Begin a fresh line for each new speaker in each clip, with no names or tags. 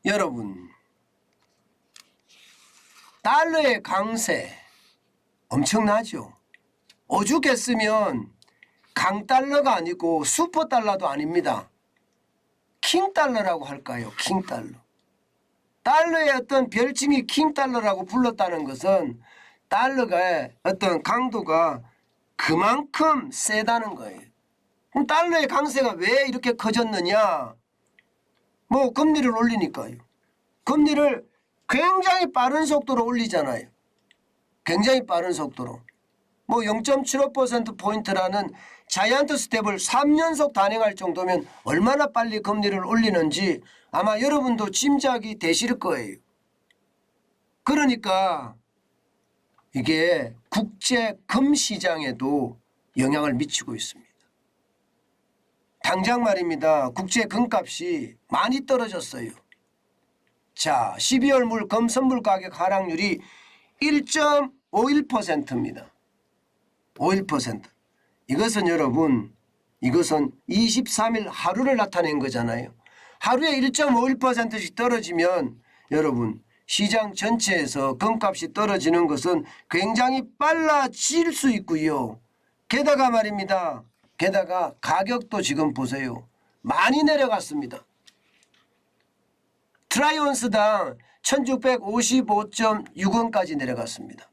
여러분, 달러의 강세 엄청나죠. 오죽했으면 강달러가 아니고 슈퍼달러도 아닙니다. 킹달러라고 할까요? 킹달러. 달러의 어떤 별칭이 킹달러라고 불렀다는 것은 달러가 어떤 강도가 그만큼 세다는 거예요. 그럼 달러의 강세가 왜 이렇게 커졌느냐? 뭐 금리를 올리니까요. 금리를 굉장히 빠른 속도로 올리잖아요. 굉장히 빠른 속도로. 뭐 0.75%포인트라는 자이언트 스텝을 3연속 단행할 정도면 얼마나 빨리 금리를 올리는지 아마 여러분도 짐작이 되실 거예요. 그러니까 이게 국제 금시장에도 영향을 미치고 있습니다. 당장 말입니다. 국제 금값이 많이 떨어졌어요. 자, 12월 물 금 선물 가격 하락률이 1.51%입니다. 51%. 이것은 여러분, 이것은 23일 하루를 나타낸 거잖아요. 하루에 1.51%씩 떨어지면 여러분, 시장 전체에서 금값이 떨어지는 것은 굉장히 빨라질 수 있고요. 게다가 말입니다. 게다가 가격도 지금 보세요. 많이 내려갔습니다. 트라이온스당 1655.6원까지 내려갔습니다.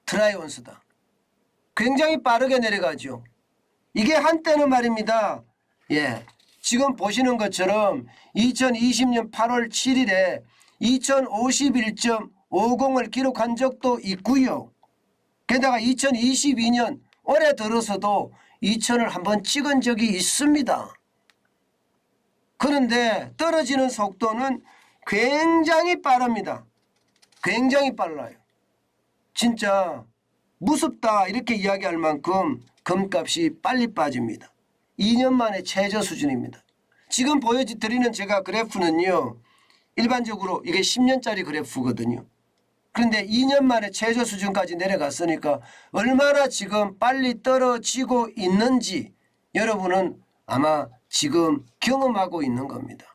트라이온스당. 굉장히 빠르게 내려가죠. 이게 한때는 말입니다. 지금 보시는 것처럼 2020년 8월 7일에 2051.50을 기록한 적도 있고요. 게다가 2022년 올해 들어서도 2000을 한번 찍은 적이 있습니다. 그런데 떨어지는 속도는 굉장히 빠릅니다. 굉장히 빨라요. 진짜 무섭다 이렇게 이야기할 만큼 금값이 빨리 빠집니다. 2년 만에 최저 수준입니다. 지금 보여드리는 제가 그래프는요. 일반적으로 이게 10년짜리 그래프거든요. 그런데 2년 만에 최저 수준까지 내려갔으니까 얼마나 지금 빨리 떨어지고 있는지 여러분은 아마 지금 경험하고 있는 겁니다.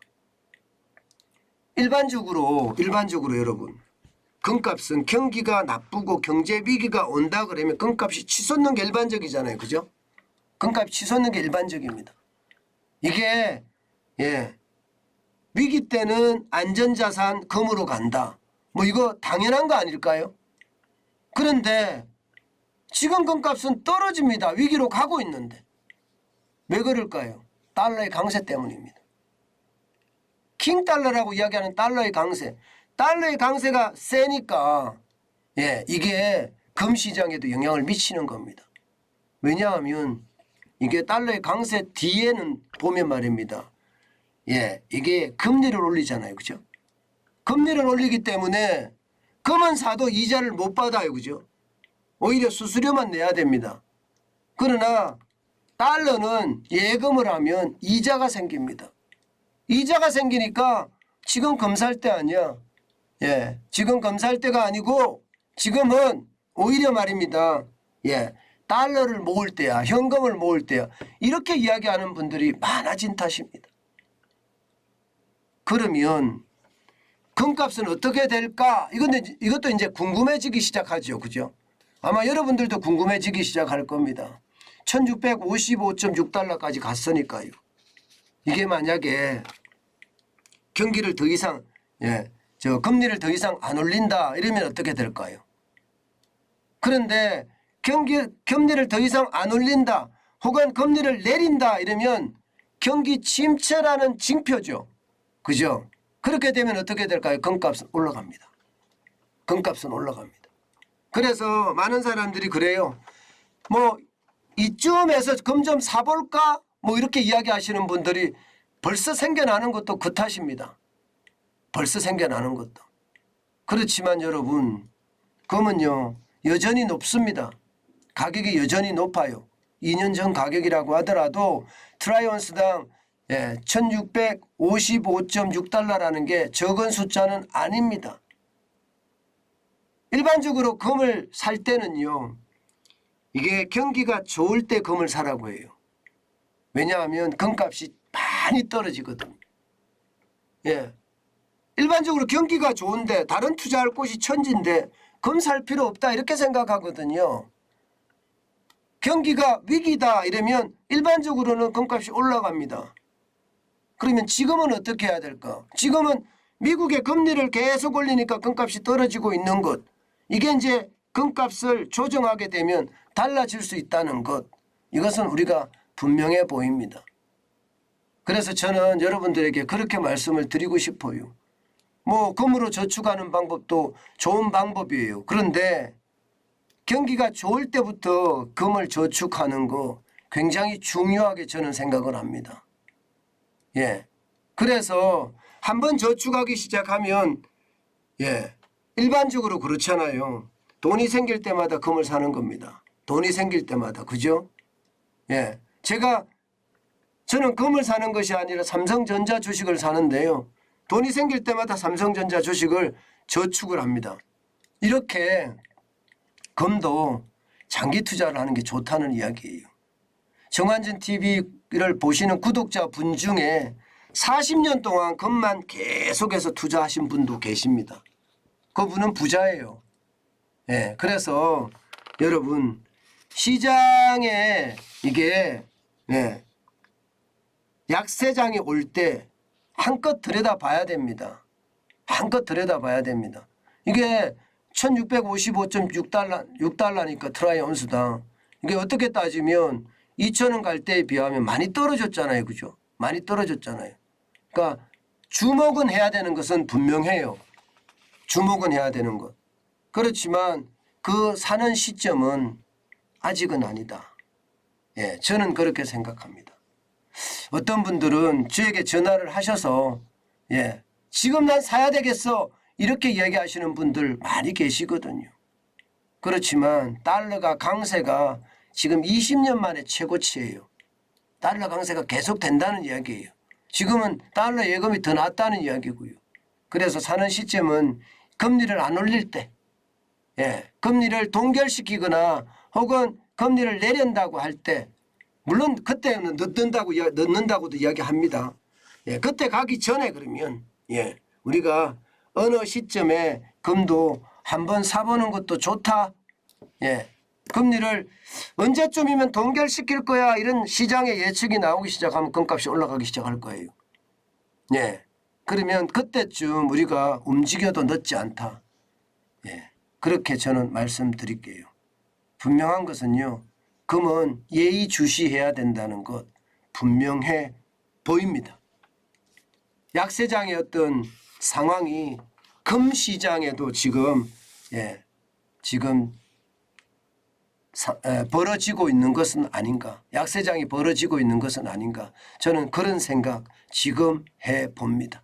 일반적으로 여러분 금값은 경기가 나쁘고 경제 위기가 온다 그러면 금값이 치솟는 게 일반적이잖아요. 그죠? 금값이 치솟는 게 일반적입니다. 이게 위기 때는 안전자산 금으로 간다. 뭐 이거 당연한 거 아닐까요? 그런데 지금 금값은 떨어집니다. 위기로 가고 있는데. 왜 그럴까요? 달러의 강세 때문입니다. 킹달러라고 이야기하는 달러의 강세. 달러의 강세가 세니까 이게 금시장에도 영향을 미치는 겁니다. 왜냐하면 이게 달러의 강세 뒤에는 보면 말입니다. 이게 금리를 올리잖아요. 그죠? 금리를 올리기 때문에 금은 사도 이자를 못 받아요. 그죠? 오히려 수수료만 내야 됩니다. 그러나 달러는 예금을 하면 이자가 생깁니다. 이자가 생기니까 지금 금 살 때 아니야. 지금 금 살 때가 아니고 지금은 오히려 말입니다. 달러를 모을 때야. 현금을 모을 때야. 이렇게 이야기하는 분들이 많아진 탓입니다. 그러면 금값은 어떻게 될까? 이것도 이제 궁금해지기 시작하죠. 그죠? 아마 여러분들도 궁금해지기 시작할 겁니다. 1655.6달러까지 갔으니까요. 이게 만약에 경기를 더 이상 금리를 더 이상 안 올린다 이러면 어떻게 될까요? 그런데 금리를 더 이상 안 올린다 혹은 금리를 내린다 이러면 경기 침체라는 징표죠. 그죠? 그렇게 되면 어떻게 될까요? 금값은 올라갑니다. 금값은 올라갑니다. 그래서 많은 사람들이 그래요. 뭐 이쯤에서 금 좀 사볼까? 뭐 이렇게 이야기하시는 분들이 벌써 생겨나는 것도 그 탓입니다. 벌써 생겨나는 것도. 그렇지만 여러분 금은요 여전히 높습니다. 가격이 여전히 높아요. 2년 전 가격이라고 하더라도 트라이온스당 1655.6달러라는 게 적은 숫자는 아닙니다. 일반적으로 금을 살 때는요. 이게 경기가 좋을 때 금을 사라고 해요. 왜냐하면 금값이 많이 떨어지거든요. 일반적으로 경기가 좋은데 다른 투자할 곳이 천지인데 금 살 필요 없다 이렇게 생각하거든요. 경기가 위기다 이러면 일반적으로는 금값이 올라갑니다. 그러면 지금은 어떻게 해야 될까? 지금은 미국의 금리를 계속 올리니까 금값이 떨어지고 있는 것. 이게 이제 금값을 조정하게 되면 달라질 수 있다는 것. 이것은 우리가 분명해 보입니다. 그래서 저는 여러분들에게 그렇게 말씀을 드리고 싶어요. 뭐 금으로 저축하는 방법도 좋은 방법이에요. 그런데 경기가 좋을 때부터 금을 저축하는 거 굉장히 중요하게 저는 생각을 합니다. 예. 그래서 한번 저축하기 시작하면 일반적으로 그렇잖아요. 돈이 생길 때마다 금을 사는 겁니다. 돈이 생길 때마다. 그죠? 예. 저는 금을 사는 것이 아니라 삼성전자 주식을 사는데요. 돈이 생길 때마다 삼성전자 주식을 저축을 합니다. 이렇게 금도 장기 투자를 하는 게 좋다는 이야기예요. 정환진 TV를 보시는 구독자 분 중에 40년 동안 금만 계속해서 투자하신 분도 계십니다. 그분은 부자예요. 예, 그래서 여러분 시장에 이게 약세장이 올 때 한껏 들여다봐야 됩니다. 한껏 들여다봐야 됩니다. 이게 1655.6달러니까 트라이 온수당. 이게 어떻게 따지면 2,000원 갈 때에 비하면 많이 떨어졌잖아요. 그죠? 많이 떨어졌잖아요. 그러니까 주목은 해야 되는 것은 분명해요. 주목은 해야 되는 것. 그렇지만 그 사는 시점은 아직은 아니다. 예, 저는 그렇게 생각합니다. 어떤 분들은 저에게 전화를 하셔서 지금 난 사야 되겠어 이렇게 이야기하시는 분들 많이 계시거든요. 그렇지만 달러가 강세가 지금 20년 만에 최고치예요. 달러 강세가 계속 된다는 이야기예요. 지금은 달러 예금이 더 낮다는 이야기고요. 그래서 사는 시점은 금리를 안 올릴 때, 금리를 동결시키거나 혹은 금리를 내린다고 할 때, 물론 그때는 늦는다고도 이야기합니다. 그때 가기 전에 그러면 우리가 어느 시점에 금도 한번 사보는 것도 좋다. 금리를 언제쯤이면 동결시킬 거야 이런 시장의 예측이 나오기 시작하면 금값이 올라가기 시작할 거예요. 그러면 그때쯤 우리가 움직여도 늦지 않다. 그렇게 저는 말씀드릴게요. 분명한 것은요. 금은 예의주시해야 된다는 것 분명해 보입니다. 약세장의 어떤 상황이 금 시장에도 지금 벌어지고 있는 것은 아닌가. 약세장이 벌어지고 있는 것은 아닌가. 저는 그런 생각 지금 해봅니다.